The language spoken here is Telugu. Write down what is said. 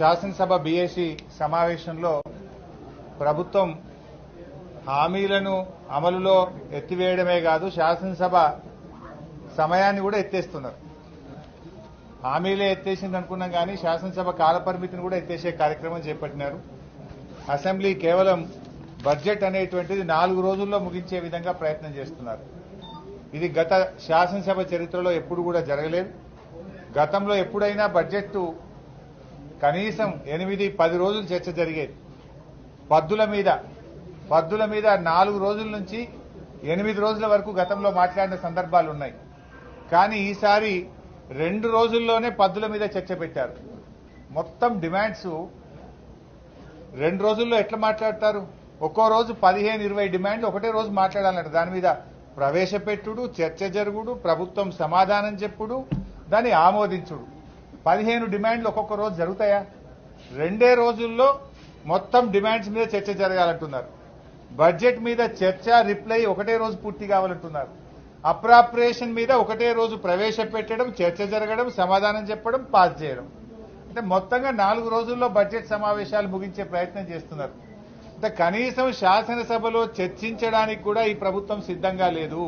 శాసనసభ బీఏసీ సమావేశంలో ప్రభుత్వం హామీలను అమలులో ఎత్తివేయడమే కాదు శాసనసభ సమయాన్ని కూడా ఎత్తేస్తున్నారు. హామీలే ఎత్తేసింది అనుకున్నాం కానీ శాసనసభ కాలపరిమితిని కూడా ఎత్తేసే కార్యక్రమం చేపట్టినారు. అసెంబ్లీ కేవలం బడ్జెట్ అనేటువంటిది 4 రోజుల్లో ముగించే విధంగా ప్రయత్నం చేస్తున్నారు. ఇది గత శాసనసభ చరిత్రలో ఎప్పుడు కూడా జరగలేదు. గతంలో ఎప్పుడైనా బడ్జెట్ కనీసం 8-10 రోజులు చర్చ జరిగేది. పద్దుల మీద 4 రోజుల నుంచి 8 రోజుల వరకు గతంలో మాట్లాడిన సందర్భాలు ఉన్నాయి. కానీ ఈసారి 2 రోజుల్లోనే పద్దుల మీద చర్చ పెట్టారు. మొత్తం డిమాండ్స్ 2 రోజుల్లో ఎట్లా మాట్లాడతారు? ఒక్కో రోజు 15-20 డిమాండ్లు ఒకటే రోజు మాట్లాడాలంట. దాని మీద ప్రవేశపెట్టుడు, చర్చ జరుగుడు, ప్రభుత్వం సమాధానం చెప్పుడు, దాన్ని ఆమోదించుడు. 15 డిమాండ్లు ఒక్కొక్క రోజు జరుగుతాయా? 2 రోజుల్లో మొత్తం డిమాండ్స్ మీద చర్చ జరగాలంటున్నారు. బడ్జెట్ మీద చర్చ, రిప్లై ఒకటే రోజు పూర్తి కావాలంటున్నారు. అప్రాప్రియేషన్ మీద ఒకటే రోజు ప్రవేశపెట్టడం, చర్చ జరగడం, సమాధానం చెప్పడం, పాస్ చేయడం. అంటే మొత్తంగా 4 రోజుల్లో బడ్జెట్ సమావేశాలు ముగించే ప్రయత్నం చేస్తున్నారు. అంటే కనీసం శాసనసభలో చర్చించడానికి కూడా ఈ ప్రభుత్వం సిద్ధంగా లేదు.